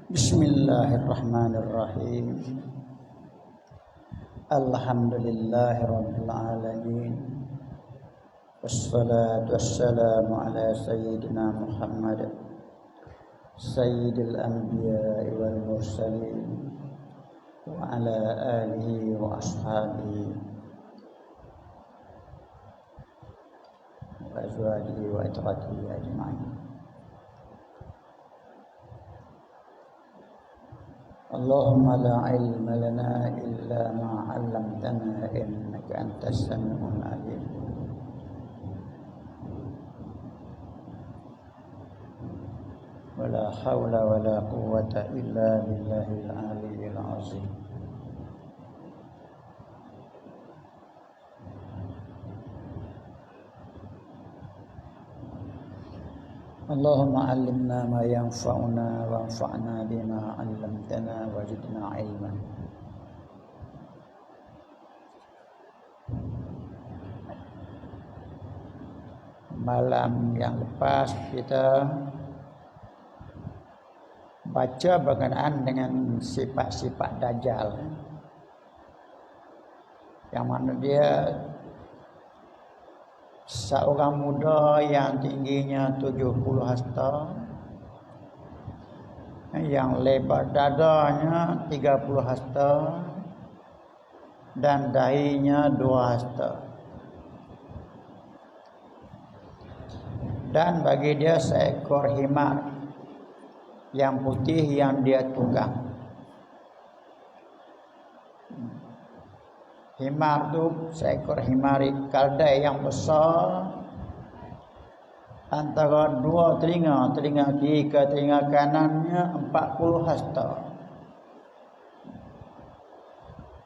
Bismillahirrahmanirrahim. Alhamdulillahirabbil alamin. Wassalatu wassalamu ala sayyidina Muhammad sayyidil anbiya'i wal mursalin wa ala alihi wa ashabihi wa azwajihi wa itratihi ajma'in. Allahumma la ilma lana illa ma 'allamtana innaka antas sami'ul 'alim. Wala haula wala quwwata illa billahil 'aliyyil 'azim. Allahumma 'allimna ma yanfa'una wanfa'na bima 'allamtana wazidna 'ilman. Malam yang lepas kita baca berkenaan dengan sifat-sifat Dajjal, yang mana dia seorang muda yang tingginya 70 hasta, yang lebar dadanya 30 hasta dan dahinya 2 hasta. Dan bagi dia seekor himar yang putih yang dia tunggang. Himar itu seekor himari kaldai yang besar, antara 2 telinga, telinga kiri ke telinga kanannya 40 hasta.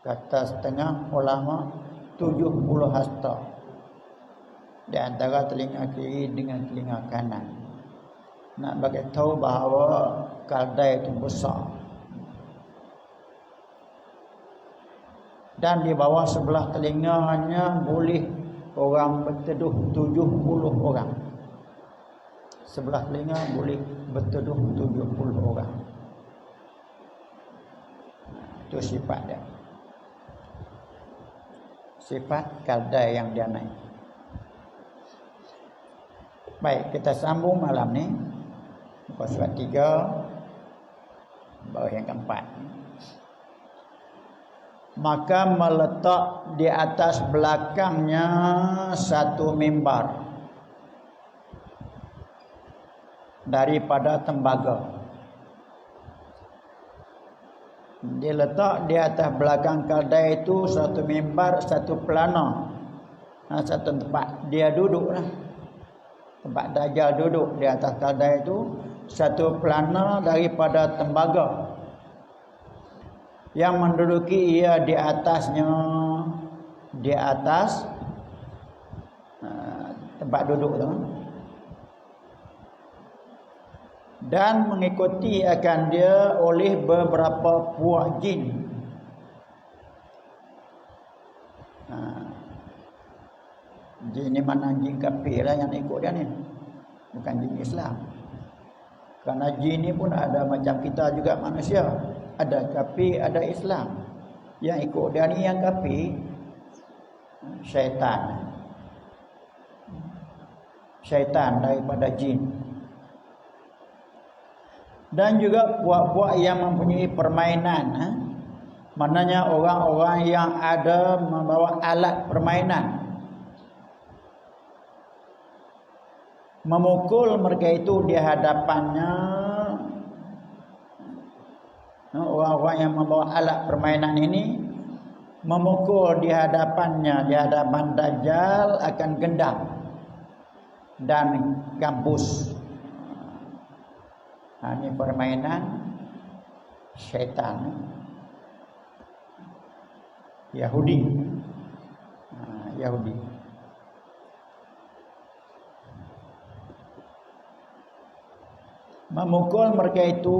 Kata setengah ulama 70 hasta di antara telinga kiri dengan telinga kanan. Nak bagi tahu bahawa kaldai itu besar. Dan di bawah sebelah telinganya boleh orang berteduh 70 orang. Sebelah telinga boleh berteduh 70 orang. Itu sifat dia. Sifat kaldai yang dia naik. Baik, kita sambung malam ni. Muka surat 3, bawah yang keempat. Maka meletak di atas belakangnya satu mimbar daripada tembaga. Diletak di atas belakang kaldai itu satu mimbar, satu pelana, satu tempat dia duduk lah. Tempat Dajjal duduk di atas keldai itu satu pelana daripada tembaga yang menduduki ia di atasnya, di atas tempat duduk tu, dan mengikuti akan dia oleh beberapa puak jin. Jin ni mana jin kafir lah yang ikut dia ni, bukan jin Islam. Karena jin ni pun ada macam kita juga manusia, ada kafir, ada Islam. Yang ikut dia ni yang kafir, syaitan. Syaitan daripada jin. Dan juga puak-puak yang mempunyai permainan, maknanya orang-orang yang ada membawa alat permainan, memukul mereka itu di hadapannya. Orang-orang yang membawa alat permainan ini memukul di hadapannya, di hadapan Dajjal akan gendam dan gambus. Ini permainan syaitan Yahudi. Yahudi. Memukul mereka itu,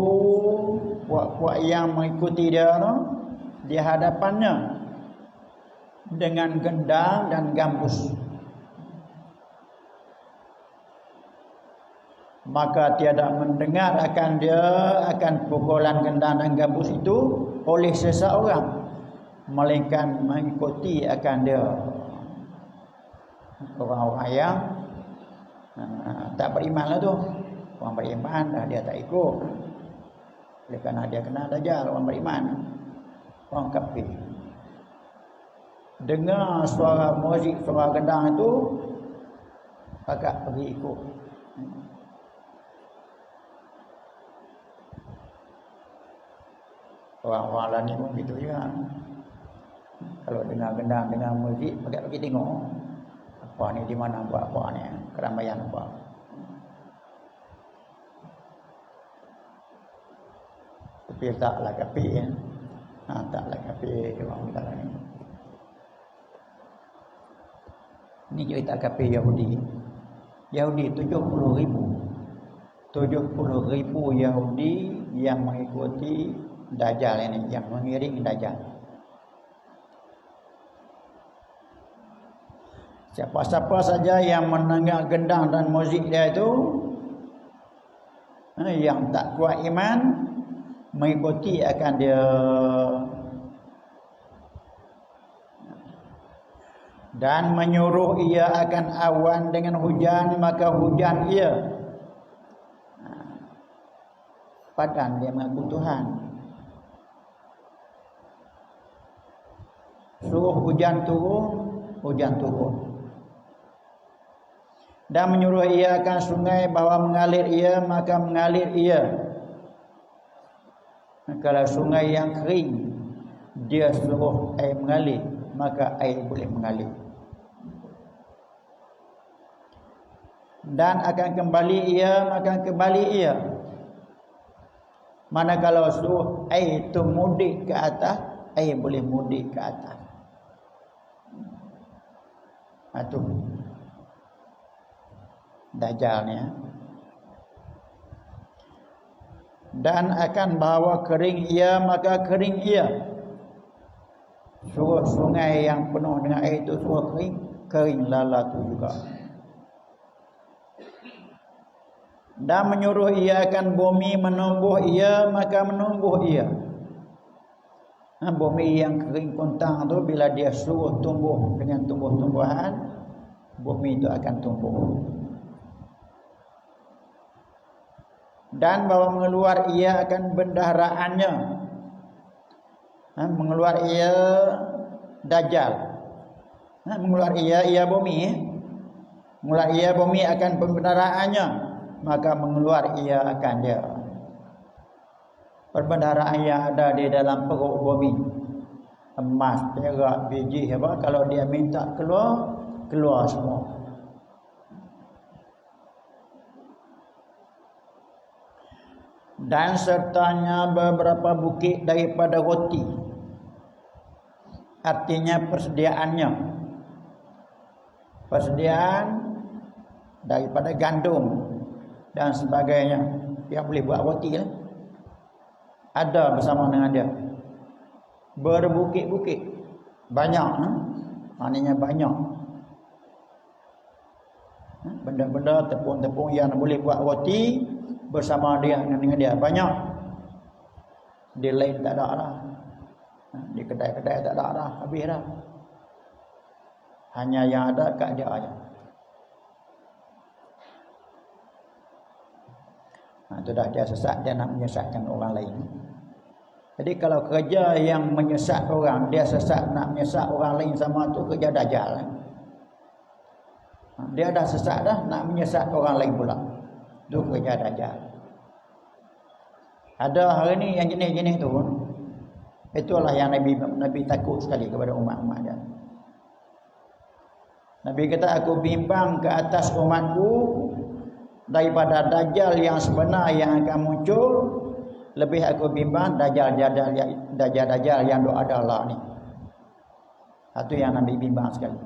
puak-puak yang mengikuti dia di hadapannya dengan gendang dan gambus. Maka tiada mendengar akan dia, akan pukulan gendang dan gambus itu oleh seseorang, melainkan mengikuti akan dia orang-orang yang tak beriman lah tu. Orang beriman dah dia tak ikut, oleh kerana dia kena Dajjal. Orang beriman, orang kafir, dengar suara muzik, suara gendang itu, agak pergi ikut. Orang-orang lain ni pun begitu juga. Kalau dengar gendang, dengar muzik, pergi tengok apa ni, di mana buat apa ni, keramaian apa. Tapi taklah kafir, taklah kafir orang kita ni. Ini cerita kafir Yahudi. Yahudi 70,000 Yahudi yang mengikuti Dajjal ini, yang mengiringi Dajjal. Siapa-siapa saja yang mendengar gendang dan muzik dia itu, yang tak kuat iman, mengikuti akan dia. Dan menyuruh ia akan awan dengan hujan, maka hujan ia. Padahal dia mengaku Tuhan. Suruh hujan turun, hujan turun. Dan menyuruh ia akan sungai bahawa mengalir ia, maka mengalir ia. Kalau sungai yang kering, dia suruh air mengalir, maka air boleh mengalir. Dan akan kembali ia, maka kembali ia. Manakala suruh air itu mudik ke atas, air boleh mudik ke atas. Itu Dajjal ni. Dan akan bahawa kering ia, maka kering ia. Suruh sungai yang penuh dengan air itu suruh kering, kering lala tu juga. Dan menyuruh ia akan bumi menumbuh ia, maka menumbuh ia. Bumi yang kering kuntang tu, bila dia suruh tumbuh dengan tumbuh-tumbuhan, bumi itu akan tumbuh. Dan bahawa mengeluar ia akan bendaharaannya, mengeluar ia Dajjal, mengeluar ia bumi, mengeluar ia bumi akan pembendaharaannya, maka mengeluar ia akan dia. Perbendaharaan yang ada di dalam perut bumi, emas, perak, biji, apa, kalau dia minta keluar, keluar semua. dan sertanya beberapa bukit daripada roti. Artinya persediaannya, persediaan daripada gandum dan sebagainya yang boleh buat roti lah, ada bersama dengan dia. Berbukit-bukit, banyak, maknanya banyak benda-benda, tepung-tepung yang boleh buat roti bersama dia dengan dia, banyak. Di lain tak ada lah, di kedai-kedai tak ada lah, habis dah. Hanya yang ada kat dia aja. Itu dah dia sesat, dia nak menyesatkan orang lain. Jadi kalau kerja yang menyesat orang, dia sesat nak menyesat orang lain, sama tu kerja dajjal. Dia dah sesat dah, nak menyesat orang lain pula, tu kerja dajjal. Ada hari ni yang jenis-jenis tu, itulah yang Nabi takut sekali kepada umat-umat dia. Nabi kata, aku bimbang ke atas umatku daripada dajjal yang sebenar yang akan muncul, lebih aku bimbang dajjal yang adalah ni. Itu yang Nabi bimbang sekali.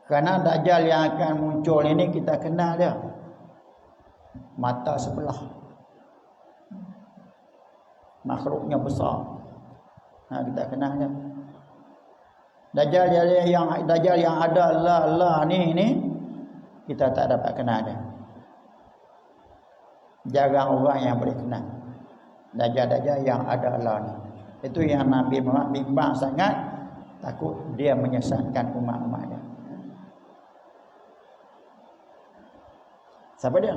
Kerana dajjal yang akan muncul ini kita kenal dia, mata sebelah, makhluknya besar. Kita kenal dia. Dajjal yang ada lah ni kita tak dapat kenal dia. Jarang orang yang boleh kenal dajjal yang ada lah ni. Itu yang Nabi Muhammad bimbang sangat, takut dia menyesatkan umat-umat dia. Siapa dia?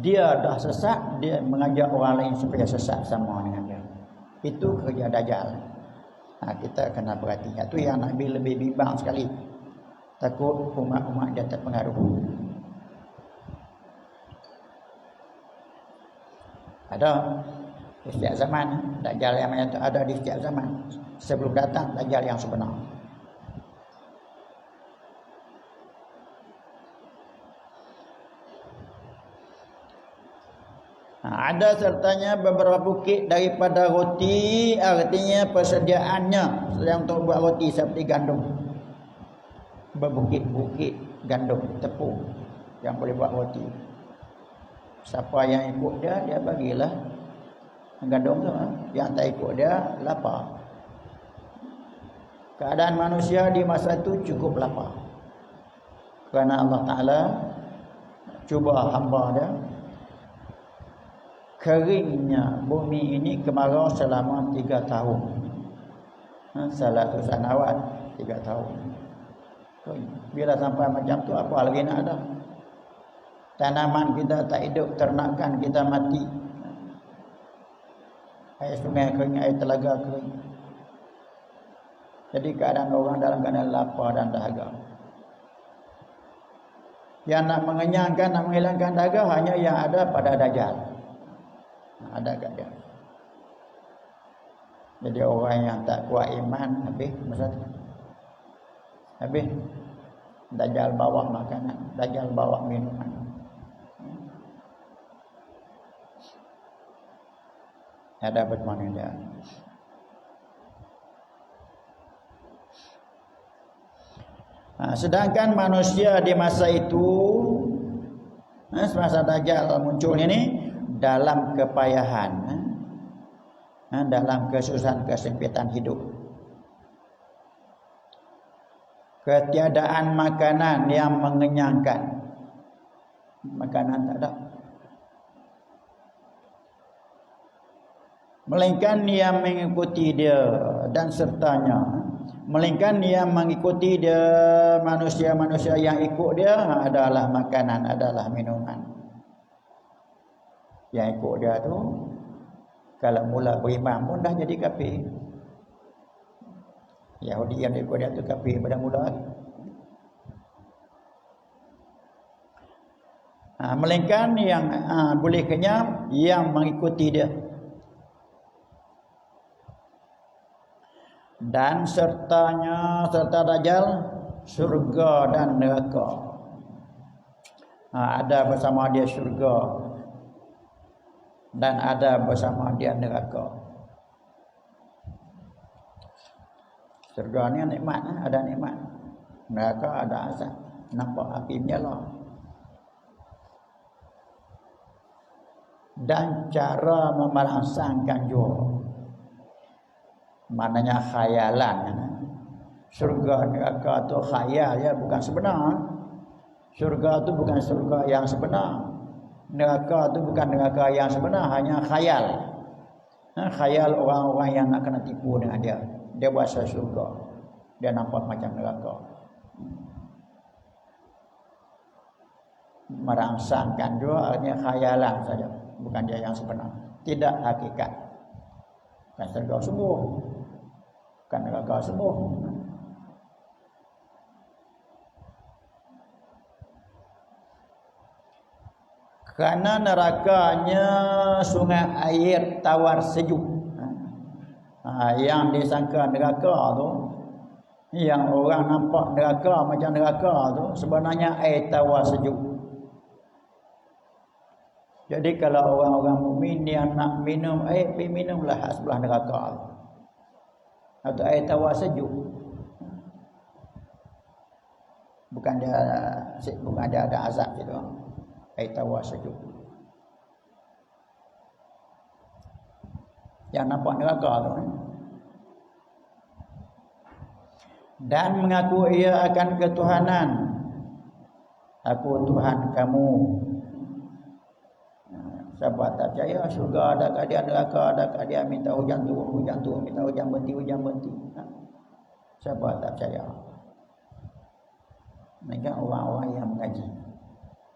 Dia dah sesat, dia mengajak orang lain supaya sesat sama dengan dia. Itu kerja dajjal. Kita kena perhati. Itu yang Nabi lebih bimbang sekali, takut umat-umat dia terpengaruh. Ada di setiap zaman dajjal yang macam tu, ada di setiap zaman sebelum datang dajjal yang sebenar. Ada sertanya beberapa bukit daripada roti, artinya persediaannya yang untuk buat roti seperti gandum. Berbukit-bukit gandum, tepung yang boleh buat roti. Siapa yang ikut dia, dia bagilah gandum tu. Yang tak ikut dia, lapar. Keadaan manusia di masa itu cukup lapar, kerana Allah Ta'ala cuba hamba dia. Keringnya bumi ini kemarau selama 3 tahun. Salah tu sanawat 3 tahun. Bila sampai macam tu, apa lagi nak ada? Tanaman kita tak hidup, ternakan kita mati. Air sungai kering, air telaga kering. Jadi keadaan orang dalam keadaan lapar dan dahaga. Yang nak mengenyangkan, nak menghilangkan dahaga hanya yang ada pada dajjal. Ada kat dia. Jadi orang yang tak kuat iman, habis masa tu. Habis dajjal bawa makanan, dajjal bawa minuman. Ada bermana dia. Sedangkan manusia di masa itu, semasa dajjal muncul ini, dalam kepayahan, dalam kesusahan, kesempitan hidup, ketiadaan makanan yang mengenyangkan, makanan tak ada, melainkan yang mengikuti dia dan sertanya, melainkan yang mengikuti dia, manusia-manusia yang ikut dia adalah makanan, adalah minuman. Yang ikut dia tu, kalau mula beriman pun dah jadi kafir. Yahudi yang ikut dia tu kafir pada mula. Melainkan yang boleh kenyang, yang mengikuti dia. Dan sertanya, serta dajjal, surga dan neraka. Ada bersama dia surga dan ada bersama dia neraka. Surga ni nikmat, ada nikmat. Neraka ada azab. Nampak api menyala. Dan cara memerangsangkan juga, maknanya khayalan. Surga neraka tu khayal ya, bukan sebenar. Surga tu bukan surga yang sebenar. Neraka tu bukan neraka yang sebenar, hanya khayal. Khayal orang-orang yang nak kena tipu dengan dia. Dia bahasa surga, dia nampak macam neraka. Merangsangkan juga artinya khayalan saja, bukan dia yang sebenar, tidak hakikat. Bukan surga sungguh, bukan neraka sungguh. Karena nerakanya sungai air tawar sejuk. Yang disangka neraka tu, yang orang nampak neraka macam neraka tu, sebenarnya air tawar sejuk. Jadi kalau orang-orang mukmin yang nak minum air, pergi minumlah sebelah neraka atau air tawar sejuk. Bukan dia ada azab gitu. Air tawar sejuk. Yang nampak neraka tu. Dan mengaku ia akan ketuhanan. Aku Tuhan kamu. Siapa tak percaya surga ada kat dia, neraka ada kat dia, minta hujan turun, minta hujan berhenti. Siapa tak percaya? Mereka orang-orang yang mengaji,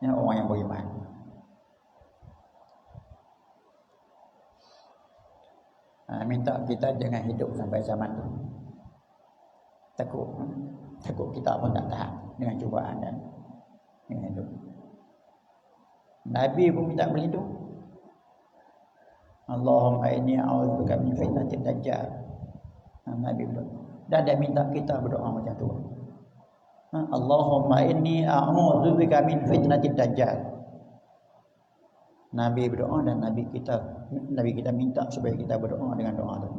orang yang beriman. Minta kita jangan hidup sampai zaman itu. Takut kita pun tak tahan dengan cubaan dan dengan hidup. Nabi pun minta berlindung. Allahumma inni a'udzubika min fitnatid dajjal. Nabi berdoa. Dan dia minta kita berdoa macam tu. Allahumma inni a'udzubika min fitnatid dajjal. Nabi berdoa dan Nabi kita minta supaya kita berdoa dengan doa tu.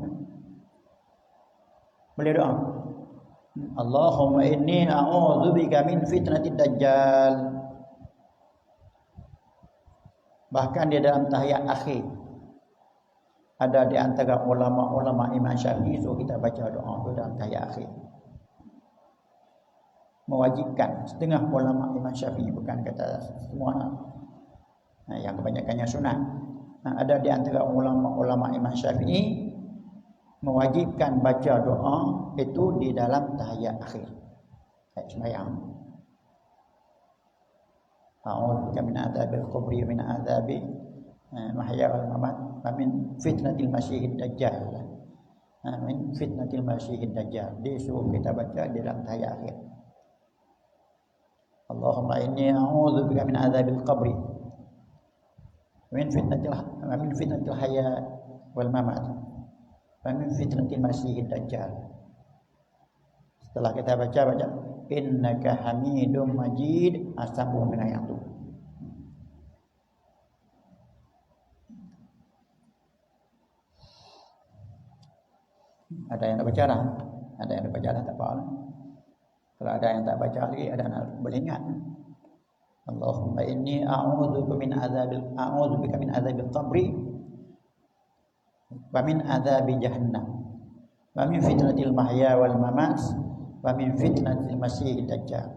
Boleh doa. Allahumma inni a'udzubika min fitnatid dajjal. Bahkan di dalam tahiyat akhir ada di antara ulama-ulama Imam Syafi'i, so kita baca doa tu dalam tahiyat akhir. Mewajibkan setengah ulama Imam Syafi'i, bukan kata semua. Yang kebanyakannya sunat. Ada di antara ulama-ulama Imam Syafi'i mewajibkan baca doa itu di dalam tahiyat akhir. Sembahyang. A'udzubika min adzabil qabri wa min adzabi mahya wal mamat wa min fitnatil masiihid dajjal. Min fitnatil masiihid dajjal. Disuruh kita baca di dalam tahiyat akhir. Allahumma inni a'udzubika min adzabil qabri min fitnatil hayya wal mamat wa min fitnatil masiihid dajjal. Setelah kita baca innaka hamidum majid, sambung dengan yang tu. Ada yang nak baca dah? Ada yang nak baca dah, tak apa. Kalau ada yang tak baca lagi, ada yang boleh ingat. Allahumma inni a'udzubika min adzabil qabri wa min adzabi jahannam wa min fitnatil mahya wal mamat wa min fitnatil masiihid dajjal.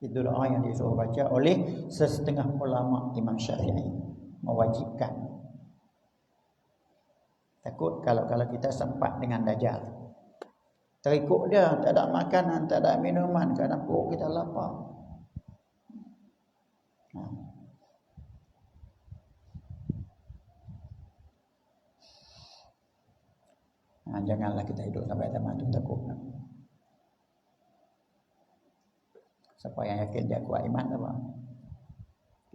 Itu doa yang disuruh baca oleh setengah ulama Imam Syafi'i, mewajibkan. Takut kalau kita sempat dengan dajjal, terikut dia, tak ada makanan, tak ada minuman, kerana perut kita lapar. Janganlah kita hidup sampai zaman itu takut. Siapa yang yakin dia kuat iman apa?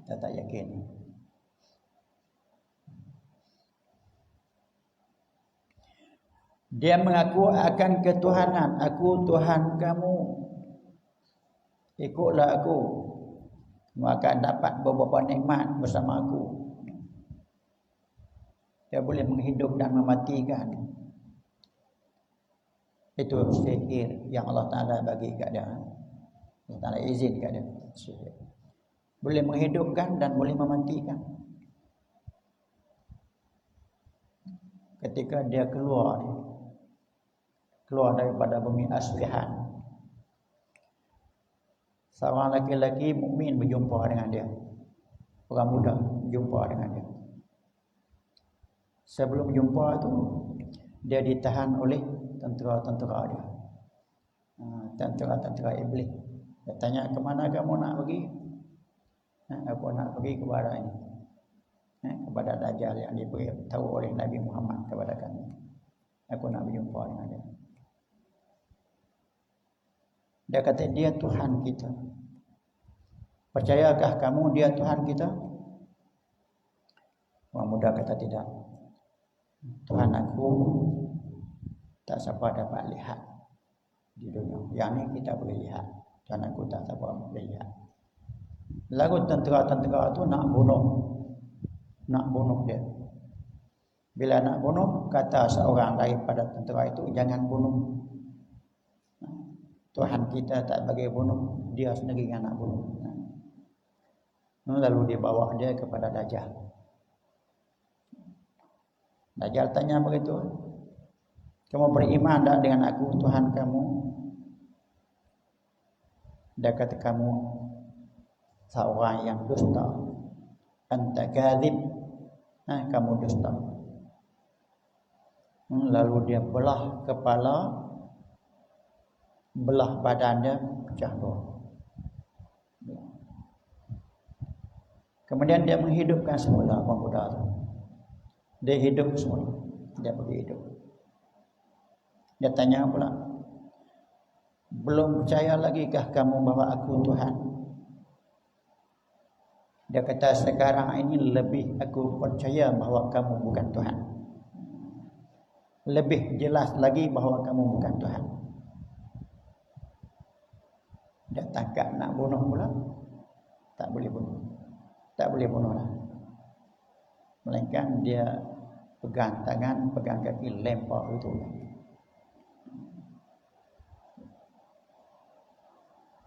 Kita tak yakin. Dia mengaku akan ketuhanan. Aku Tuhan kamu. Ikutlah aku. Kamu akan dapat beberapa nikmat bersama aku. Dia boleh menghidup dan mematikan. Itu sihir yang Allah Ta'ala bagi kat dia. Allah Ta'ala izin kat dia. Sihir. Boleh menghidupkan dan boleh mematikan. Ketika dia keluar daripada bumi Asfihan, seorang laki-laki mukmin berjumpa dengan dia. Orang muda berjumpa dengan dia. Sebelum jumpa tu, dia ditahan oleh tentera-tentera dia. Tentera-tentera iblis. Dia tanya, ke mana kamu nak pergi? Aku nak pergi kepada ini. Kepada Dajjal yang diberi tahu oleh Nabi Muhammad kepada kami. Aku nak berjumpa dengan dia. Dia kata, dia Tuhan kita. Percayakah kamu dia Tuhan kita? Orang muda kata tidak. Tuhan aku tak siapa dapat lihat di dunia. Yang ni kita boleh lihat. Tuhan aku tak siapa boleh lihat. Lalu tentera-tentera tu nak bunuh dia. Bila nak bunuh, kata seorang daripada tentera itu, jangan bunuh. Tuhan kita tak bagi bunuh, dia sendiri yang nak bunuh. Lalu dibawa dia kepada Dajjal. Dajjal tanya begitu, kamu beriman tak dengan aku Tuhan kamu? Dia kata, kamu seorang yang dusta. Anta kadzib. Kamu dusta. Lalu dia belah kepala, belah badan dia, pecah dua. Kemudian dia menghidupkan semula orang muda itu. Dia hidup semula. Dia pergi hidup. Dia tanya pula, belum percaya lagi kah kamu bahawa aku Tuhan? Dia kata, sekarang ini lebih aku percaya bahawa kamu bukan Tuhan. Lebih jelas lagi bahawa kamu bukan Tuhan. Dia tangkap nak bunuh pula, tak boleh bunuh. Tak boleh bunuh lah. Melainkan dia pegang tangan, pegang kaki, lempar itu.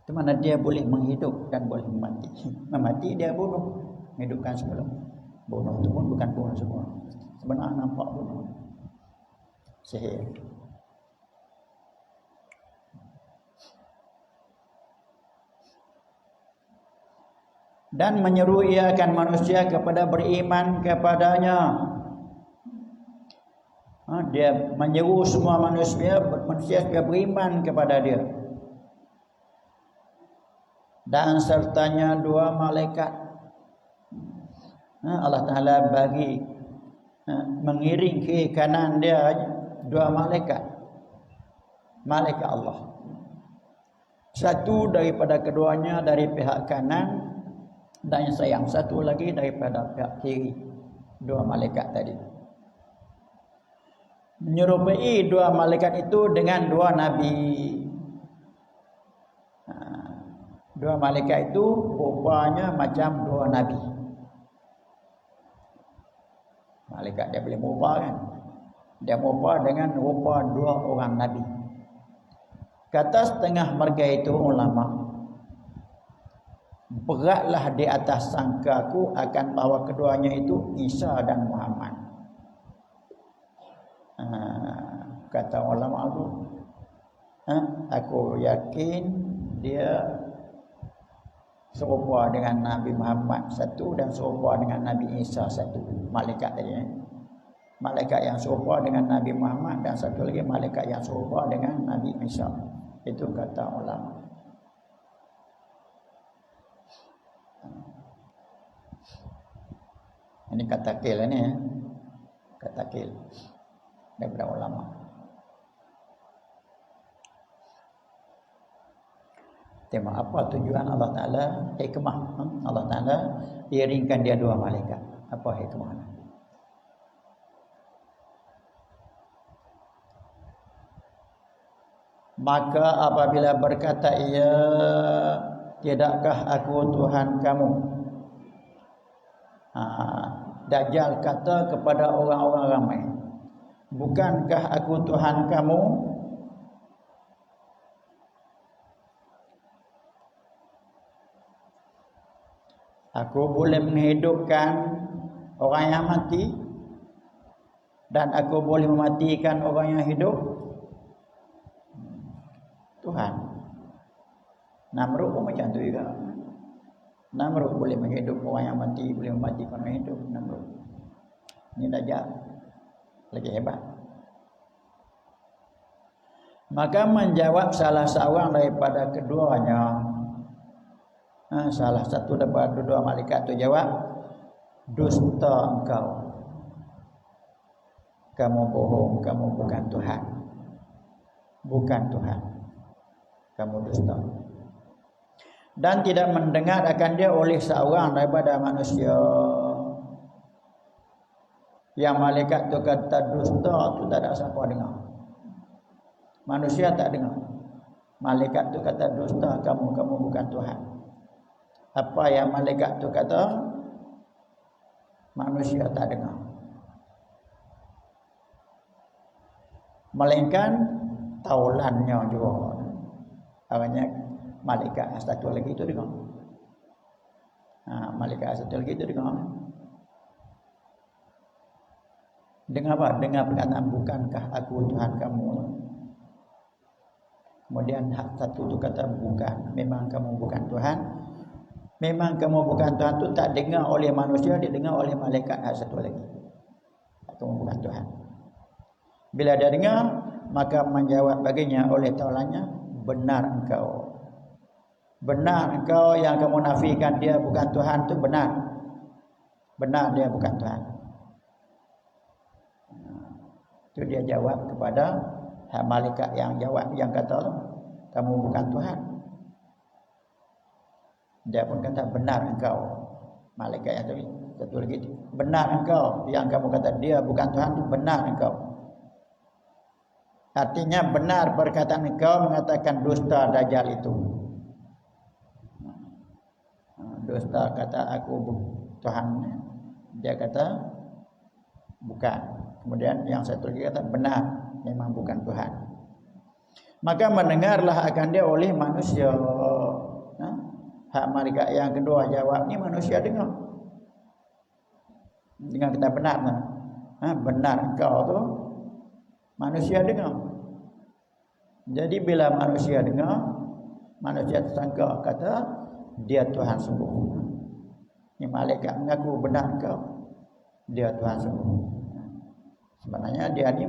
Di mana dia boleh menghidup dan boleh mati. Memati dia bunuh, hidupkan semula. Bunuh itu pun bukan bunuh semua. Sebenarnya nampak bunuh. Sihir. Dan menyeru ia akan manusia kepada beriman kepadanya. Dia menyeru semua manusia supaya beriman kepada dia. Dan sertanya dua malaikat. Allah Ta'ala bagi mengiring ke kanan dia dua malaikat. Malaikat Allah. Satu daripada keduanya dari pihak kanan, dan yang satu lagi daripada pihak kiri. Dua malaikat tadi menyerupai dua malaikat itu dengan dua nabi. Dua malaikat itu rupanya macam dua nabi. Malaikat dia boleh merupa kan? Dia merupa dengan rupa dua orang nabi. Kata setengah mereka itu ulama, beratlah di atas sangkaku akan bahawa keduanya itu Isa dan Muhammad. Kata ulama itu, aku yakin dia serupa dengan Nabi Muhammad satu dan serupa dengan Nabi Isa satu. Malaikat tadi, malaikat yang serupa dengan Nabi Muhammad dan satu lagi malaikat yang serupa dengan Nabi Isa. Itu kata ulama. Ini kata kil ni, kata kil daripada ulama. Tema apa tujuan Allah Ta'ala, hikmah Allah Ta'ala iringkan dia dua malaikat. Apa hikmahnya? Maka apabila berkata ia, tidakkah aku Tuhan kamu? Dajjal kata kepada orang-orang ramai, bukankah aku Tuhan kamu? Aku boleh menghidupkan orang yang mati dan aku boleh mematikan orang yang hidup. Tuhan. Namrud pun macam tu juga. Namrud boleh menghidup orang yang mati, boleh mematikan orang yang hidup. Namrud. Ini Dajjal lagi hebat. Maka menjawab salah seorang daripada keduanya, salah satu daripada dua malaikat tu jawab, dusta engkau, kamu bohong, kamu bukan Tuhan, bukan Tuhan, kamu dusta. Dan tidak mendengar akan dia oleh seorang daripada manusia. Yang malaikat tu kata dusta tu tak ada siapa dengar. Manusia tak dengar. Malaikat tu kata dusta, kamu bukan Tuhan. Apa yang malaikat tu kata, manusia tak dengar. Melainkan taulannya juga. Awalnya malaikat satu lagi itu dengar. Malaikat satu lagi itu dengar. Dengar apa? Dengar perkataan bukankah aku Tuhan kamu. Kemudian hak satu itu kata bukan, memang kamu bukan Tuhan. Memang kamu bukan Tuhan itu tak dengar oleh manusia, didengar oleh malaikat hak satu lagi. Kamu bukan Tuhan. Bila dia dengar, maka menjawab baginya oleh taulannya, benar engkau. Benar engkau yang kamu nafikan dia bukan Tuhan itu benar. Benar dia bukan Tuhan. Itu dia jawab kepada malaikat yang jawab, yang kata kamu bukan Tuhan. Dia pun kata benar engkau. Malaikat yang tadi satu lagi, benar engkau yang kamu kata dia bukan Tuhan itu benar engkau. Artinya benar perkataan engkau mengatakan dusta Dajjal itu. Dusta kata aku Tuhan. Dia kata bukan. Kemudian yang satu lagi kata benar, memang bukan Tuhan. Maka mendengarlah akan dia oleh manusia. Hak malaikat yang kedua jawab ni manusia dengar. Dengar kita benar kan? Benar engkau tu manusia dengar. Jadi bila manusia dengar, manusia tersangka kata dia Tuhan sungguh. Ni malaikat mengaku benar engkau, dia Tuhan sungguh. Sebenarnya dia ni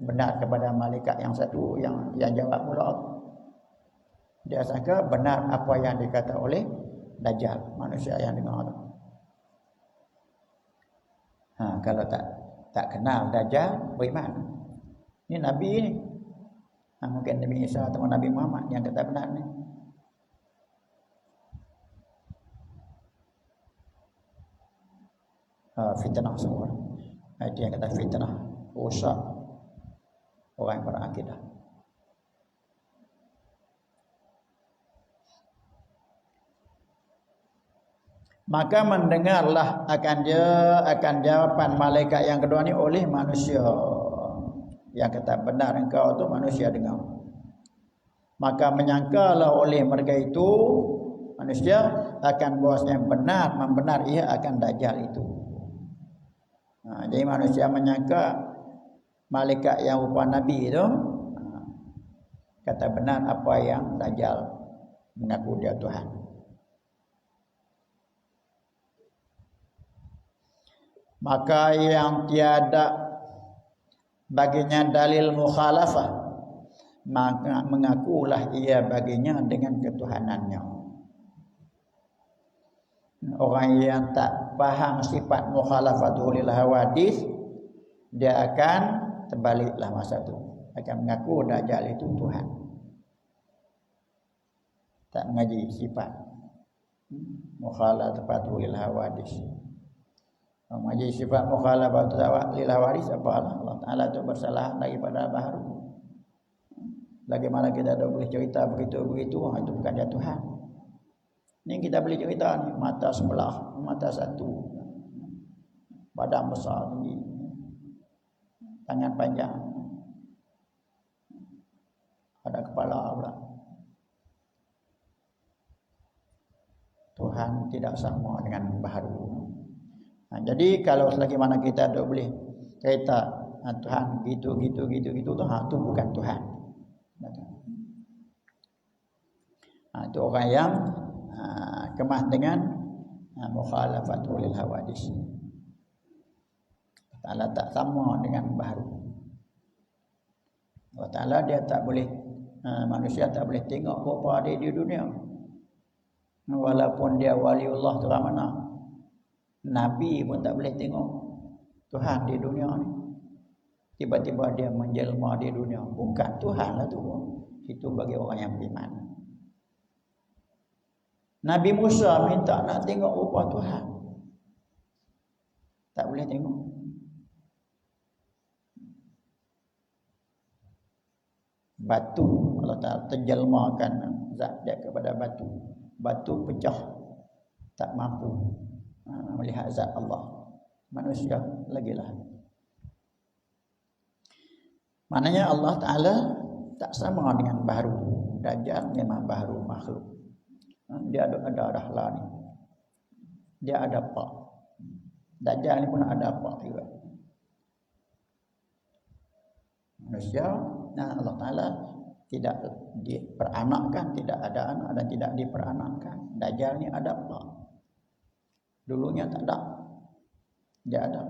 benar kepada malaikat yang satu yang jawab mula. Dia sangka benar apa yang dikata oleh Dajjal, manusia yang dengar tu. Kalau tak kenal Dajjal, beriman. Ini Nabi ni. Mungkin Nabi Isa atau Nabi Muhammad yang kata benar ni. Fitnah semua. Dia yang kata fitnah, rusak orang yang berakidah. Maka mendengarlah akan jawapan malaikat yang kedua ni oleh manusia. Yang kata benar engkau tu manusia dengar. Maka menyangkalah oleh mereka itu manusia akan bahwasanya benar membenar ia akan Dajjal itu. Jadi manusia menyangka malaikat yang rupa Nabi itu kata benar apa yang Dajjal mengaku dia Tuhan. Maka yang tiada baginya dalil mukhalafah, maka mengakulah ia baginya dengan ketuhanannya. Orang yang tak faham sifat mukhalafatul hawadis, dia akan terbaliklah masa itu, akan mengaku Dajjal itu Tuhan. Tak mengaji sifat mukhalafatul hawadis. Mengaji sifat mukhalafatul hawadis apa Allah Taala itu bersalahan daripada baharu. Bagaimana kita dah boleh cerita begitu itu bukan dia Tuhan. Ini kita boleh cerita ni mata sebelah, mata satu. badan besar tinggi, tangan panjang, ada kepala pula. Tuhan tidak sama dengan baharu. Jadi kalau selagi mana kita tak boleh kata Tuhan gitu tu bukan Tuhan. Itu orang yang kemah dengan mukhalafatul hawadis. Allah tak sama dengan baharu. Allah Ta'ala dia tak boleh, manusia tak boleh tengok apa dia di dunia. Walaupun dia waliullah tu mana, Nabi pun tak boleh tengok Tuhan di dunia ni. Tiba-tiba dia menjelma di dunia, bukan Tuhan lah tu. Itu bagi orang yang beriman. Nabi Musa minta nak tengok rupa Tuhan, tak boleh tengok. Batu Allah Ta'ala terjelmakan zat dia kepada batu. Batu pecah, tak mampu melihat zat Allah. Manusia lagilah. Maknanya Allah Ta'ala tak sama dengan baharu. Dajjal memang baharu makhluk. Dia ada rahlah ni. Dia ada apa? Dajjal ni pun ada apa juga. Manusia, Allah Ta'ala tidak diperanakkan, tidak ada anak dan tidak diperanakkan. Dajjal ni ada apa? Dulunya tak ada. Dia ada.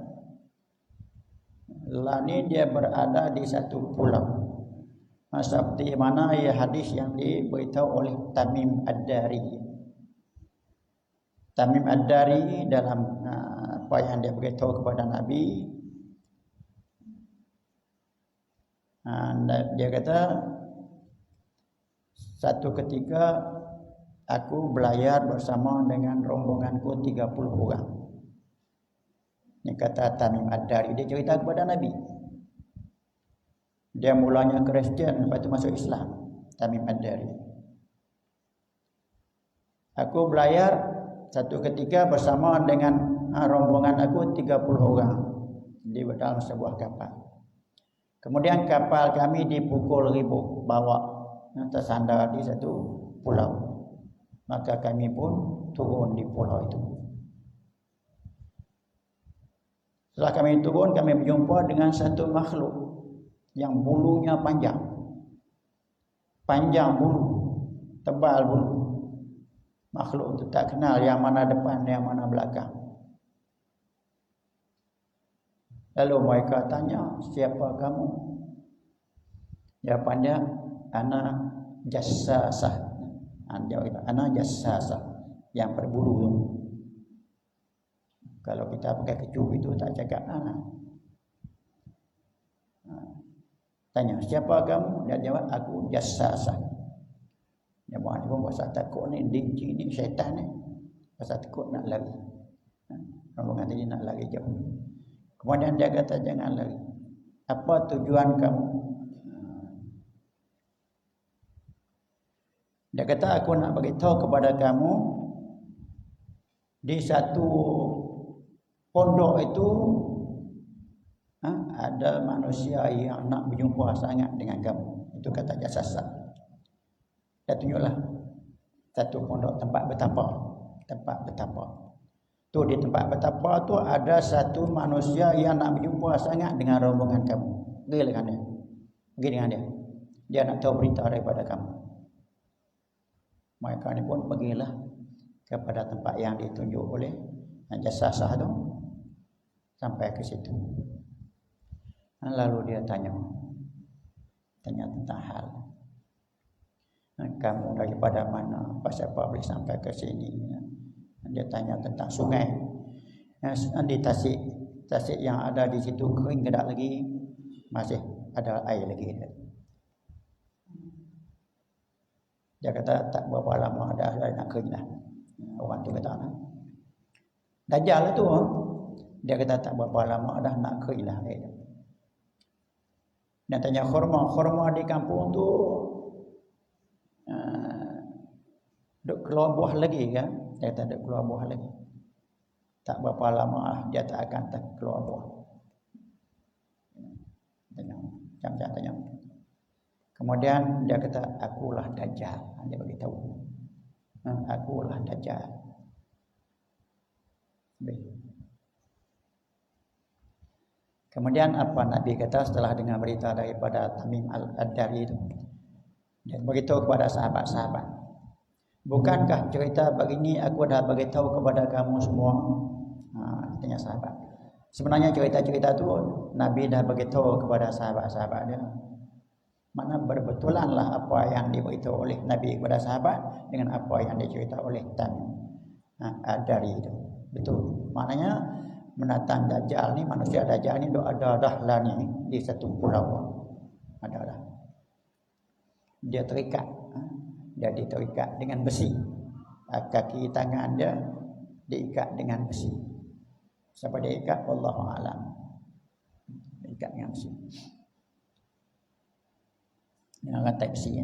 Lah ni dia berada di satu pulau. Seperti mana ya hadis yang diberitahu oleh Tamim Ad-Dari. Tamim Ad-Dari dalam apa yang dia beritahu kepada Nabi, dia kata, satu ketika aku belayar bersama dengan rombonganku 30 orang. Ini kata Tamim Ad-Dari, dia cerita kepada Nabi. Dia mulanya Kristian, lepas itu masuk Islam. Tamim Ad-Dari. Aku belayar satu ketika bersama dengan rombongan aku 30 orang di dalam sebuah kapal. Kemudian kapal kami dipukul ribut, bawa tersandar di satu pulau. Maka kami pun turun di pulau itu. Setelah kami turun, kami berjumpa dengan satu makhluk yang bulunya panjang. Panjang bulu, tebal bulu. Makhluk itu tak kenal yang mana depan, yang mana belakang. Lalu mereka tanya, siapa kamu? Jawapan dia, ana jassasah. Dia kata, ana jassasah, yang berbulu. Kalau kita pakai kecup itu tak cakap ana. Tanya, siapa kamu? Dia jawab, aku jassasah. Dia buat pun pasal takut ni, dinci ni, syaitan ni. Pasal takut nak lari. Rombongan tadi nak lari jauh. Kemudian dia kata, jangan lari. Apa tujuan kamu? Dia kata, aku nak beritahu kepada kamu, di satu pondok itu ada manusia yang nak berjumpa sangat dengan kamu. Itu kata jassasah. Dia tunjuklah satu pondok, tempat bertapa. Tempat bertapa. Tu di tempat bertapa tu ada satu manusia yang nak berjumpa sangat dengan rombongan kamu. Pergi dengan dia. Pergi dengan dia. Dia nak tahu berita daripada kamu. Mereka ni pun pergilah kepada tempat yang ditunjuk oleh jassasah tu. Sampai ke situ. Lalu dia tanya tentang hal. Kamu daripada mana? Pasal apa boleh sampai ke sini? Dia tanya tentang sungai. Di tasik yang ada di situ kering ke tak lagi? Masih ada air lagi. Dia kata tak berapa lama dah nak kering dah. Orang tu kata Dajjal tu. Dia kata tak berapa lama dah nak kering dah air. Dia tanya khurma di kampung tu duk keluar buah lagi kan? Dia kata duk keluar buah lagi. Tak berapa lama dia tak akan keluar buah. Macam tanya. Kemudian dia kata, akulah Dajjal. Dia beritahu, akulah Dajjal. Kemudian apa Nabi kata setelah dengar berita daripada Tamim Al-Dari itu? Dia beritahu kepada sahabat-sahabat, bukankah cerita begini aku dah beritahu kepada kamu semua? Tanya sahabat. Sebenarnya cerita-cerita itu Nabi dah beritahu kepada sahabat-sahabat dia. Mana berbetulanlah apa yang diberitahu oleh Nabi kepada sahabat dengan apa yang dicerita oleh Tamim Al-Dari itu. Betul. Maknanya menatang Dajjal ni, manusia Dajjal ni ada dah ni di satu pulau. Ada dah. Dia terikat. Dia diterikat dengan besi. Kaki tangan dia diikat dengan besi. Siapa dia ikat? Wallahu a'lam. Diikat dengan besi. Dengan rantai besi.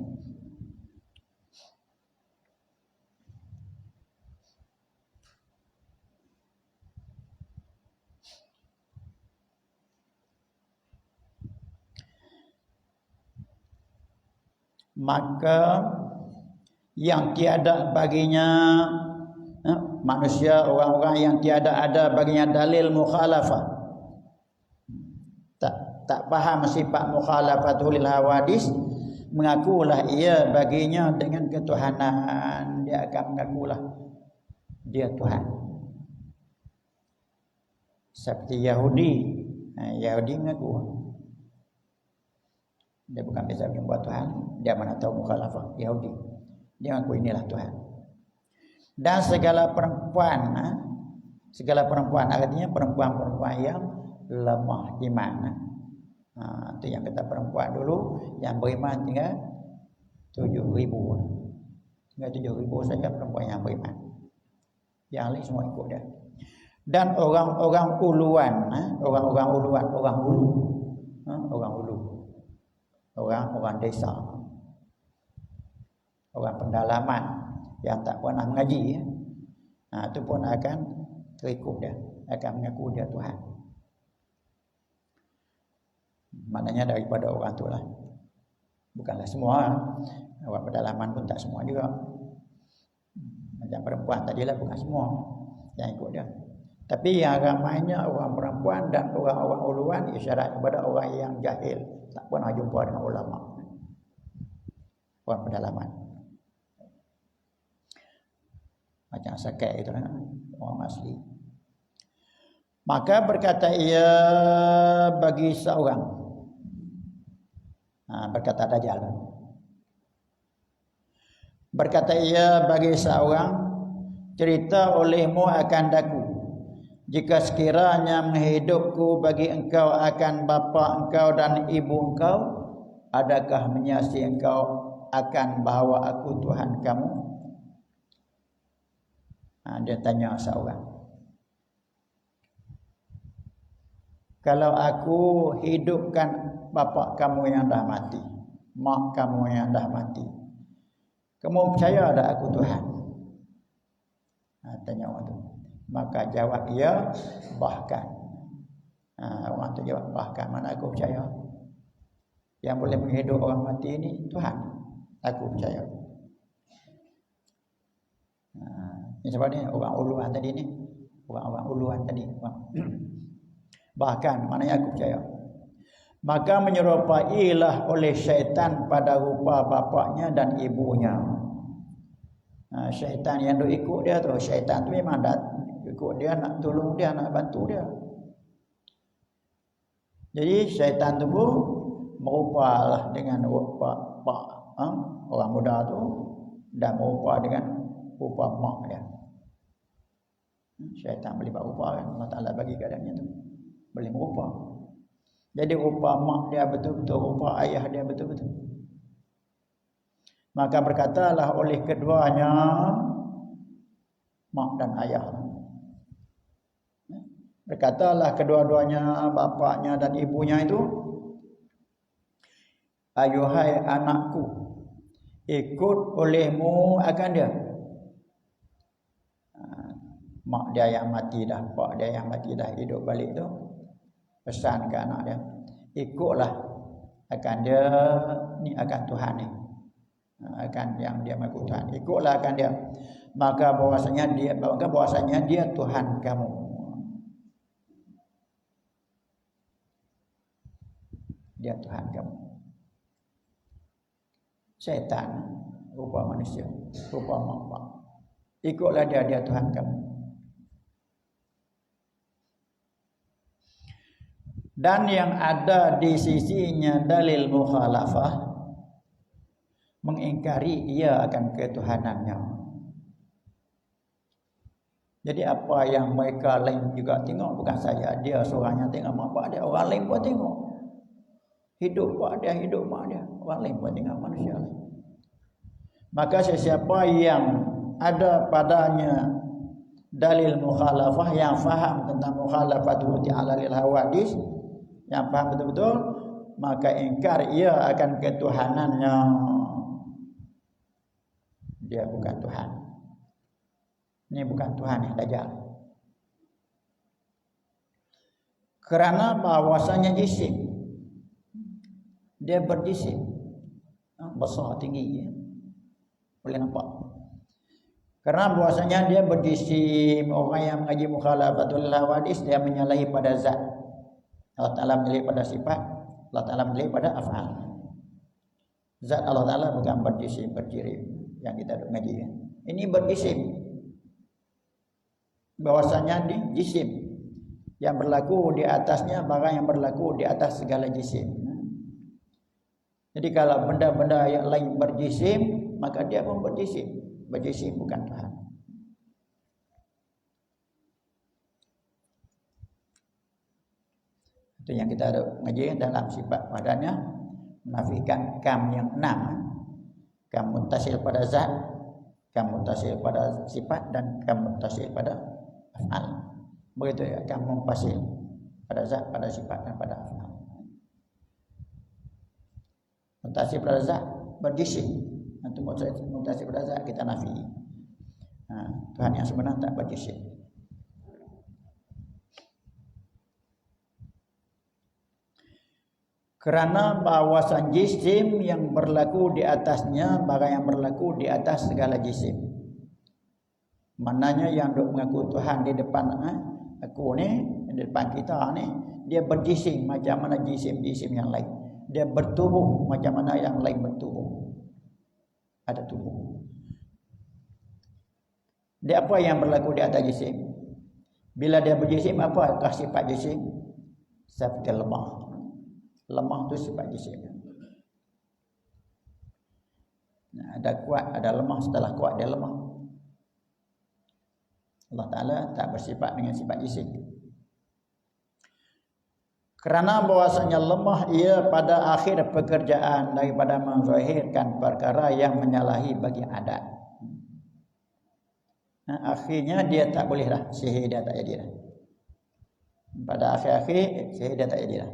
Maka yang tiada baginya manusia, orang-orang yang tiada ada baginya dalil mukhalafah, tak faham sifat mukhalafatul hawadis, mengakulah ia baginya dengan ketuhanan. Dia akan mengakulah dia Tuhan. Seperti Yahudi. Yahudi mengaku dia bukan bisa membuat Tuhan. Dia mana tahu mukhalafah Yahudi. Dia mengaku inilah Tuhan. Dan segala perempuan artinya perempuan-perempuan yang lemah iman. Itu yang kata perempuan dulu yang beriman tinggal 7,000. Tinggal 7,000 saja perempuan yang beriman. Yang lain semua ikut dia. Dan orang-orang uluan, orang desa, orang pendalaman yang tak pernah mengaji, itu pun akan terikut dia, akan mengaku dia Tuhan. Maknanya daripada orang tu lah. Bukanlah semua. Orang pendalaman pun tak semua juga. Macam perempuan tadilah bukan semua yang ikut dia. Tapi yang ramainya orang perempuan dan orang-orang uluan isyarat kepada orang yang jahil, tak pernah jumpa dengan ulama. Orang pendalaman. Macam sakai itu kan, orang asli. Maka berkata ia bagi seorang, berkata Dajjal, berkata ia bagi seorang, cerita olehmu akan daku, jika sekiranya menghidupku bagi engkau akan bapa engkau dan ibu engkau, adakah menyiasati engkau akan bahawa aku Tuhan kamu? Dia tanya seorang, kalau aku hidupkan bapa kamu yang dah mati, mak kamu yang dah mati, kamu percaya tak aku Tuhan? Tanya orang tu. Maka jawab ia, bahkan. Orang tu jawab, bahkan, mana aku percaya. Yang boleh menghidup orang mati ini Tuhan. Aku percaya. Ini sebab ni orang uluan tadi ni. Orang-orang uluan tadi. Bahkan, maknanya aku percaya. Maka menyerupailah oleh syaitan pada rupa bapaknya dan ibunya. Syaitan yang duk ikut dia tu, syaitan tu memang ikut dia, nak tolong dia, nak bantu dia. Jadi syaitan tu pun merupalah dengan rupa orang muda tu, dan merupa dengan rupa mak dia. Syaitan boleh berupa kan, Allah Ta'ala bagi keadaannya tu, boleh merupa. Jadi rupa mak dia betul-betul, rupa ayah dia betul-betul. Maka berkatalah oleh keduanya, mak dan ayah, berkatalah kedua-duanya, bapaknya dan ibunya itu, ayuhai anakku, ikut olehmu akan dia. mak dia yang mati dah, pak dia yang mati dah, hidup balik tu, pesan ke anak dia, ikutlah akan dia ni, akan Tuhan ni, akan yang dia mengaku Tuhan, ikutlah akan dia, maka bahwasanya dia Tuhan kamu. Dia Tuhan kamu. Syaitan rupa manusia, rupa mak. Ikutlah dia Tuhan kamu. Dan yang ada di sisinya dalil mukhalafah, mengingkari ia akan ketuhanannya. Jadi apa yang mereka lain juga tengok, bukan saja dia seorangnya tengok mak bapak dia, orang lain pun tengok. Hidup pak dia, hidup mak dia, orang lain pun tengok manusia lain. Maka sesiapa yang ada padanya dalil mukhalafah, yang faham tentang mukhalafatu ta'ala lil hawadis, yang faham betul-betul, maka ingkar ia akan ketuhanannya. Dia bukan Tuhan. Ini bukan Tuhan yang Dajjal. Kerana bahawasanya jisim, dia berjisim, besar tinggi, ya. Boleh nampak. Kerana bahawasanya dia berjisim, orang yang mengaji mukhalafatul hawadis, dia menyalahi pada zat. Allah Ta'ala menyalahi pada sifat, Allah Ta'ala menyalahi pada af'al. Zat Allah Ta'ala bukan berjisim, berjirim yang kita mengaji, ya. Ini berjisim. Bahwasanya di jisim yang berlaku di atasnya barang yang berlaku di atas segala jisim. Jadi kalau benda-benda yang lain berjisim, maka dia pun berjisim. Berjisim bukan Tuhan. Itu yang kita ada mengaji dalam sifat padanya, menafikan kam yang 6. Kam muttasil pada zat, kam muttasil pada sifat, dan kam muttasil pada af'al. Begitu ya, kam muttasil pada zat, pada sifat, dan pada af'al. Muttasil pada zat berjisim. Itu muttasil pada zat kita nafi. Tuhan yang sebenar tak berjisim. Kerana bahawasan jisim yang berlaku di atasnya barang yang berlaku di atas segala jisim. Maknanya yang duk mengaku Tuhan di depan aku ni, di depan kita ni, dia berjisim macam mana jisim-jisim yang lain. Dia bertubuh macam mana yang lain bertubuh. Ada tubuh. Dia apa yang berlaku di atas jisim? Bila dia berjisim, apakah sifat jisim? Seperti lemah. Lemah itu sifat jisim. Nah, ada kuat, ada lemah. Setelah kuat dia lemah. Allah Ta'ala tak bersifat dengan sifat jisim. Kerana bahwasanya lemah ia pada akhir pekerjaan daripada menzahirkan perkara yang menyalahi bagi adat. Akhirnya dia tak boleh dah, sihir dia tak jadi dah. Pada akhir-akhir sihir dia tak jadi dah.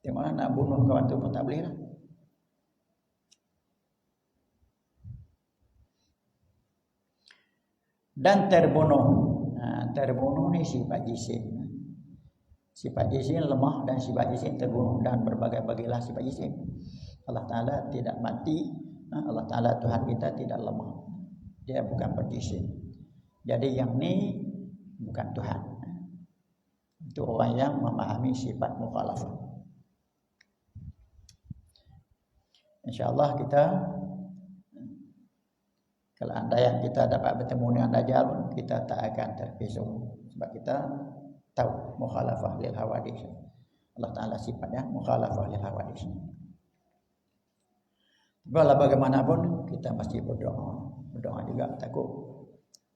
Di mana nak bunuh kawan tu pun tak boleh dah. Dan terbunuh. Terbunuh ni sifat jisim. Sifat jisim lemah dan sifat jisim terbunuh, dan berbagai-bagailah sifat jisim. Allah Ta'ala tidak mati. Allah Ta'ala Tuhan kita tidak lemah. Dia bukan berjisim. Jadi yang ni bukan Tuhan. Itu orang yang memahami sifat mukhalafah. InsyaAllah kita, kalau anda yang kita dapat bertemu dengan Dajjal, kita tak akan terpesong. Sebab kita tahu mukhalafah lil hawadis. Allah Ta'ala sifatnya mukhalafah lil hawadis. Walau bagaimanapun kita mesti berdoa. Berdoa juga, takut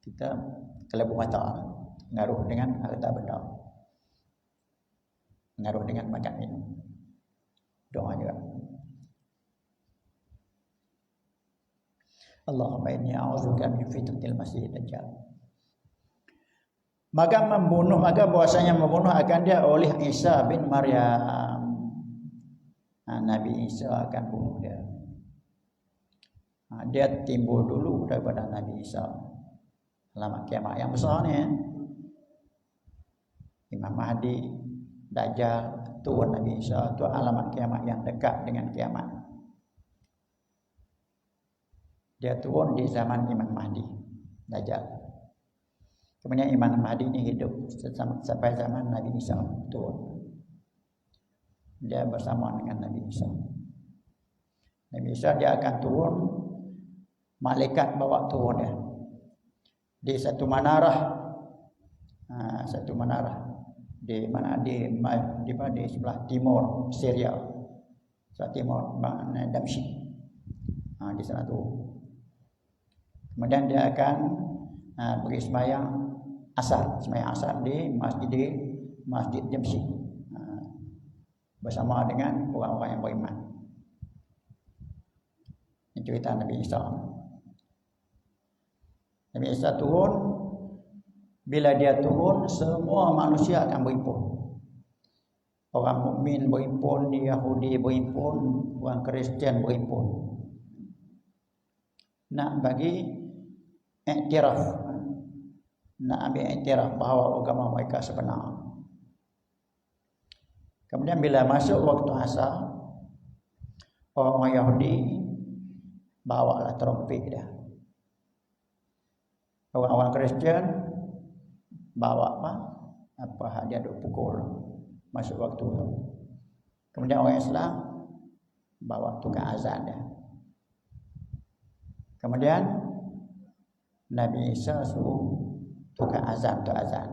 kita kelebu mata, ngaruh dengan harta benda, ngaruh dengan makan minum. Doa juga. Allahumma inni a'udzubika min fitnatil masiihid dajjal. Maka bahwasanya membunuh akan dia oleh Isa bin Maryam. Nabi Isa akan bunuh dia. Dia timbul dulu daripada Nabi Isa. Alamat kiamat yang besar ni Imam Mahdi, Dajjal, turun Nabi Isa, itu alamat kiamat yang dekat dengan kiamat. Dia turun di zaman Imam Mahdi, Dajjal. Kemudian Imam Mahdi ini hidup sampai zaman Nabi Isa turun. Dia bersama dengan Nabi Isa. Nabi Isa dia akan turun, malaikat bawa turun dia di satu menarah, di mana di sebelah timur Syria, sebelah timur Damsyik, di sana tu. Kemudian dia akan pergi sembahyang asar di masjid Damsyik bersama dengan orang-orang yang beriman. Ini cerita Nabi Isa. Nabi Isa turun. Bila dia turun, semua manusia akan berhimpun. Orang mukmin berhimpun, Yahudi berhimpun, orang Kristian berhimpun. Nak bagi iktiraf, nak ambil iktiraf bahawa agama mereka sebenar. Kemudian bila masuk waktu asar, orang Yahudi bawalah trompet dia. Orang-orang Kristian bawa apa hadiah duk pukul masuk waktu tu. Kemudian orang Islam bawa tukang azan dia. Kemudian Nabi Isa suruh tukang azan tu azan.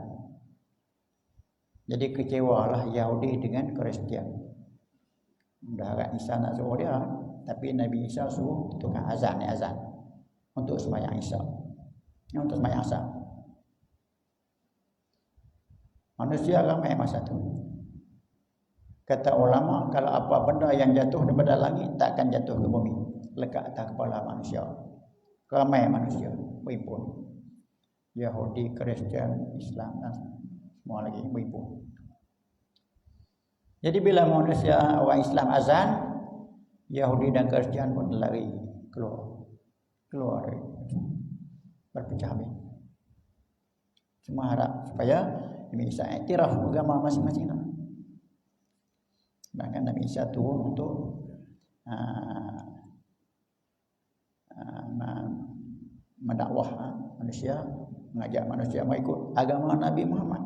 Jadi kecewalah Yahudi dengan Kristian. Dah agak Isa nak suruh dia, tapi Nabi Isa suruh tukang azan untuk sembahyang Isa. Untuk sembahyang asar. Manusia ramai masa tu. Kata ulama, kalau apa benda yang jatuh daripada langit takkan jatuh ke bumi, lekat atas kepala manusia. Ramai manusia berhimpun. Yahudi, Kristian, Islam dan semua lagi berhimpun. Jadi bila manusia orang Islam azan, Yahudi dan Kristian pun lari keluar dari berpecah belah. Semua harap supaya Nabi Isa iktiraf agama masing-masing. Bahkan Nabi Isa turun untuk mendakwah manusia, mengajak manusia mengikut agama Nabi Muhammad.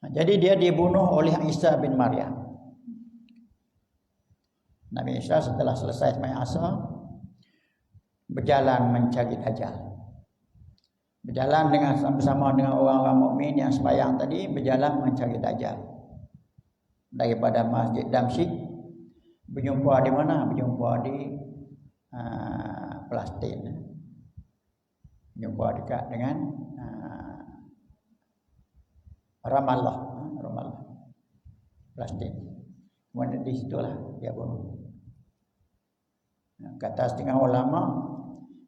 Jadi dia dibunuh oleh Isa bin Maryam. Nabi Isa setelah selesai sembahyang asar berjalan mencari Dajjal. Berjalan bersama dengan orang-orang mukmin yang sembahyang tadi, berjalan mencari Dajjal. Daripada Masjid Damsyik berjumpa di mana? Berjumpa di Palestin. Berjumpa dekat dengan Ramallah, Palestin. Kemudian di situlah dia bunuh. Kata setengah ulama,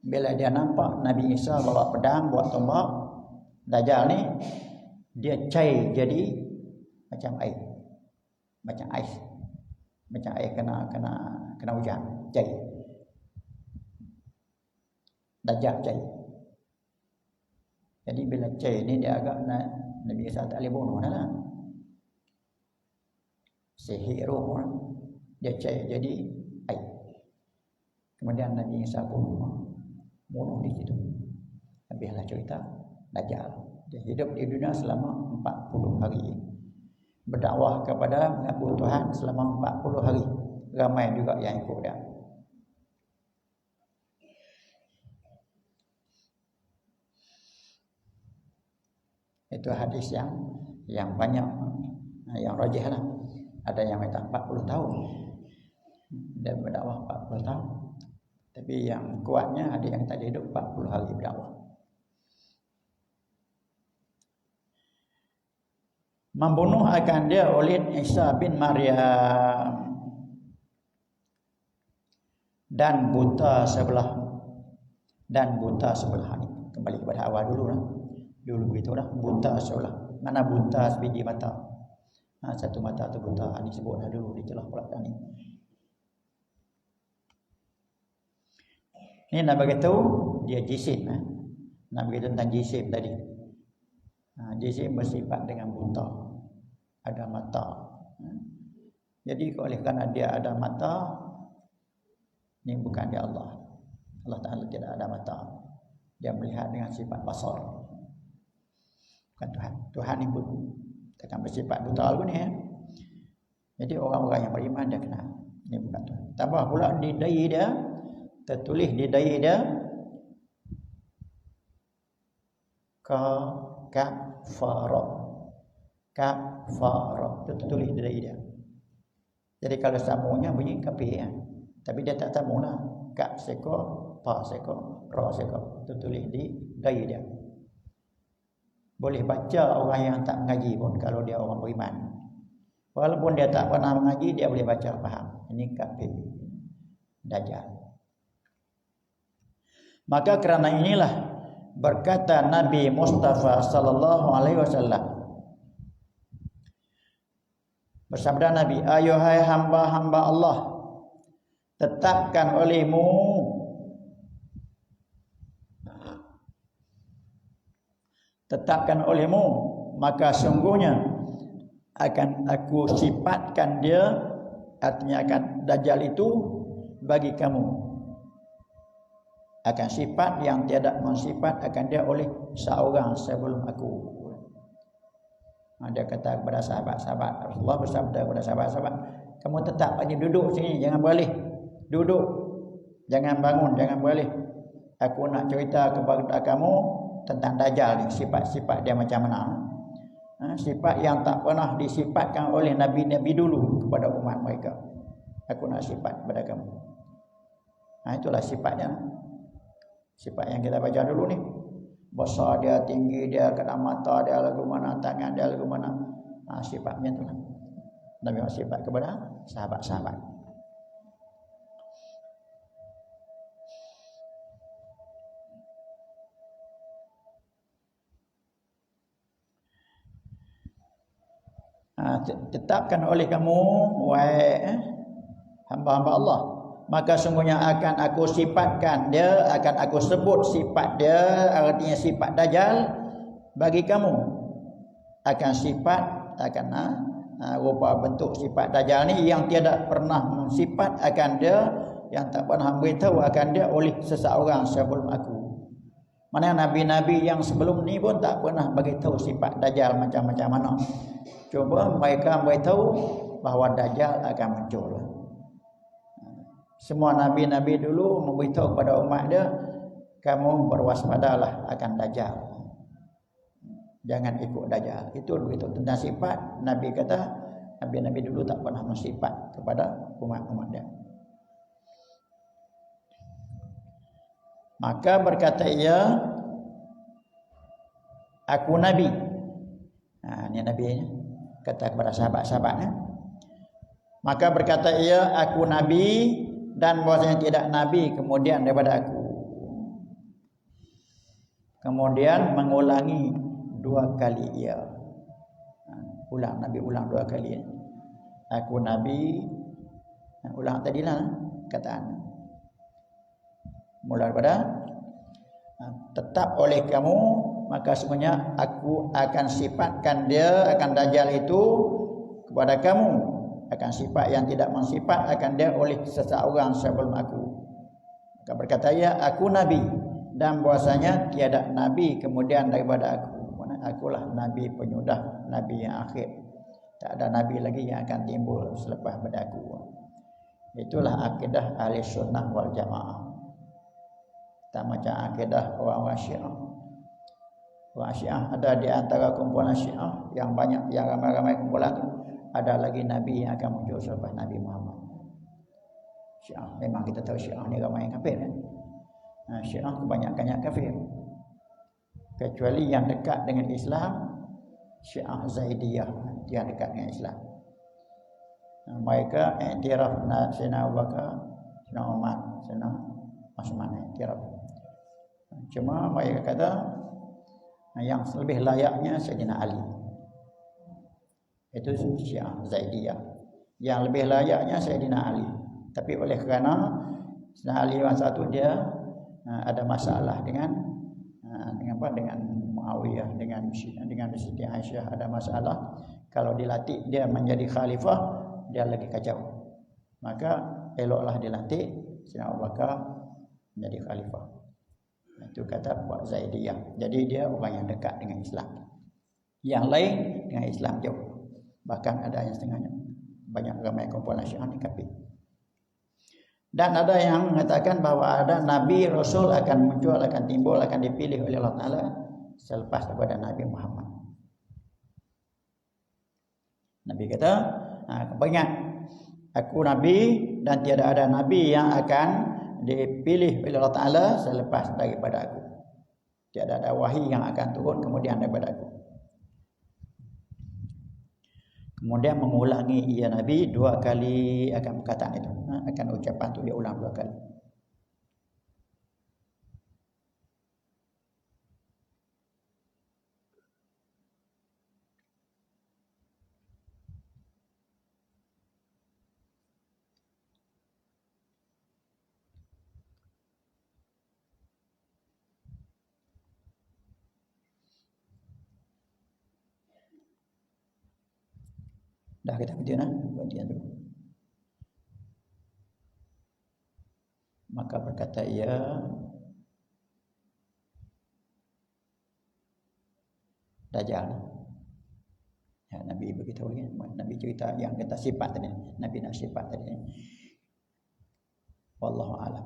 bila dia nampak Nabi Isa bawa pedang, bawa tombak, Dajjal ni dia cair jadi macam air, macam air kena hujan, cair. Dajjal cair. Jadi bila cair ni dia agak Nabi Isa tak boleh bunuh dah lah. Sihir roh dia cair jadi air. Kemudian Nabi Isa bunuh di situ. Habislah cerita Dajjal. Dia hidup di dunia selama 40 hari. Berdakwah kepada mengaku Tuhan selama 40 hari. Ramai juga yang ikut dia. Itu hadis yang banyak, yang rajih lah. Ada yang minta 40 tahun. Dia berdakwah 40 tahun. Tapi yang kuatnya ada yang tak hidup 40 hari berdakwah. Membunuh akan dia oleh Isa bin Maryam. Dan buta sebelah ni. Kembali kepada awal dulu lah. Dulu begitulah, buta sebelah. Mana buta sebiji mata. Satu mata tu buta. Ini sebut dah dulu di celah pula ni. Ini nak bagi tahu dia jisim. Nak bagi tentang jisim tadi. Jisim bersifat dengan buta. Ada mata. Jadi oleh kerana dia ada mata, ini bukan dia Allah. Allah Ta'ala tidak ada mata. Dia melihat dengan sifat basar. Bukan Tuhan. Tuhan ni pun takkan bersifat buta pun ni. Jadi orang-orang yang beriman dia kenal. Ini bukan Tuhan. Tambah pula di dai dia, tertulis di dai dia, kafara. Kafara. Tertulis di dai dia. Jadi kalau sambungnya bunyi kafir. Tapi dia tak sambung lah. Kaf sekor, pa sekor, ra sekor. Tertulis di dai dia. Boleh baca orang yang tak mengaji pun kalau dia orang beriman. Walaupun dia tak pernah mengaji, dia boleh baca, faham. Ini kafir. Dajjal. Maka kerana inilah berkata Nabi Mustafa sallallahu alaihi wasallam. Bersabda Nabi, ayuhai hamba-hamba Allah, tetapkan olehmu, maka sungguhnya akan aku sifatkan dia, artinya akan Dajjal itu bagi kamu. Akan sifat yang tiada mensifat akan dia oleh seorang sebelum aku. Dia kata kepada sahabat-sahabat, Rasulullah bersabda kepada sahabat-sahabat, kamu tetap aja duduk sini, jangan beralih. Duduk, jangan bangun, jangan beralih. Aku nak cerita kepada kamu tentang Dajjal ni, sifat-sifat dia macam mana. Sifat yang tak pernah disifatkan oleh Nabi-Nabi dulu kepada umat mereka. Aku nak sifat kepada kamu. Itulah sifatnya. Sifat yang kita baca dulu ni. Besar dia, tinggi dia, kena mata dia lagu mana, tangan dia lagu mana. Sifatnya tu lah. Nabi sifat kepada sahabat-sahabat. Tetapkan oleh kamu, wahai hamba-hamba Allah, maka sungguhnya akan aku sifatkan dia, akan aku sebut sifat dia, artinya sifat Dajjal bagi kamu. Akan sifat, akan rupa bentuk sifat Dajjal ni yang tiada pernah mensifat akan dia, yang tak pernah beritahu akan dia oleh seseorang sebelum aku. Mana Nabi-Nabi yang sebelum ni pun tak pernah beritahu sifat Dajjal macam-macam mana. Cuba mereka beritahu bahawa Dajjal akan muncul. Semua Nabi-Nabi dulu memberitahu kepada umat dia, kamu berwaspadalah akan Dajjal. Jangan ikut Dajjal. Itu begitu tentang sifat. Nabi kata, Nabi-Nabi dulu tak pernah mensifat kepada umat-umat dia. Maka berkata ia, aku Nabi. Ini Nabi kata kepada sahabat-sahabatnya. Maka berkata ia, aku Nabi, dan bahwasanya tidak Nabi kemudian daripada aku. Kemudian mengulangi 2 kali ia. Nabi ulang 2 kali. Aku Nabi. Ulang tadilah kataan. Mula daripada tetap oleh kamu, maka semuanya aku akan sifatkan dia, akan Dajjal itu kepada kamu. Akan sifat yang tidak mensifat akan dia oleh seseorang sebelum aku. Maka berkata ya, aku Nabi, dan bahwasanya tiada Nabi kemudian daripada aku. Akulah Nabi penyudah, Nabi yang akhir. Tak ada Nabi lagi yang akan timbul selepas pada aku. Itulah akidah ahli sunnah wal jamaah. Tak macam akidah orang-orang Syiah. Orang Syiah ada di antara kumpulan Syiah yang banyak, yang ramai-ramai kumpulan tu, ada lagi Nabi yang akan muncul selepas Nabi Muhammad. Syiah, memang kita tahu Syiah ni ramai yang kafir kan? Syiah kebanyakannya kafir. Kecuali yang dekat dengan Islam, Syiah Zaidiyah, yang dekat dengan Islam. Mereka iktiraf Sayyidina Abu Bakar, Sayyidina Umar, Sayyidina Utsman, iktiraf. Cuma mereka kata yang lebih layaknya Sayyidina Ali. Itu Syiah Zaidiyah. Yang lebih layaknya Sayyidina Ali. Tapi oleh kerana Sayyidina Ali masa itu dia ada masalah dengan Muawiyah, dengan Siti Aisyah ada masalah. Kalau dilantik dia menjadi khalifah, dia lagi kacau. Maka eloklah dilantik Sayyidina Abu Bakar menjadi khalifah. Itu kata Pak Zaidiyah. Jadi dia orang yang dekat dengan Islam. Yang lain dengan Islam jauh. Bahkan ada yang setengahnya. Banyak ramai kumpulan Syiah ni kafir. Dan ada yang mengatakan bahawa ada Nabi Rasul akan muncul, akan timbul, akan dipilih oleh Allah Ta'ala selepas daripada Nabi Muhammad. Nabi kata, ingat, aku Nabi dan tiada ada Nabi yang akan dipilih oleh Allah Ta'ala selepas daripada aku. Tiada ada wahyu yang akan turun kemudian daripada aku. Kemudian mengulangi ia Nabi 2 kali akan perkataan itu. Akan ucapan itu dia ulang 2 kali. Dah kita berhenti dulu. Maka berkata ia, Dajjal. Ya, Nabi beritahu kan, Nabi cerita yang kita sifat tadi, Nabi nak sifat tadi. Wallahu a'lam.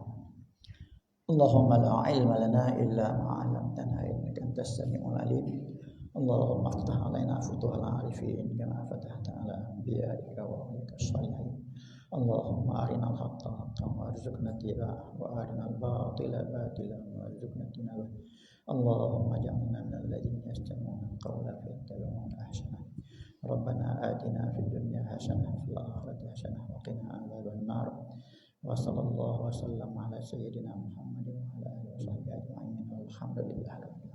Allahumma la ilma lana illa ma 'allamtana innaka antas samiul alim. Allahumma aftah alaina futuhal arifin kama fatahta ala anbiya'ika wa awliya'ika shalihin. Allahumma arinal haqqa haqqan warzuqna ittiba'ah wa arinal batila batilan warzuqna ijtinabah. Allahumma ja'alna minal ladzina yastami'una al-qawla fayattabi'una ahsanah. Rabbana atina fid dunya hasanah wa fil akhirati hasanah wa qina adzaban nar. Wa sallallahu wa sallam ala sayyidina Muhammadin wa ala alihi wa sahbihi ajma'in. Alhamdulillah.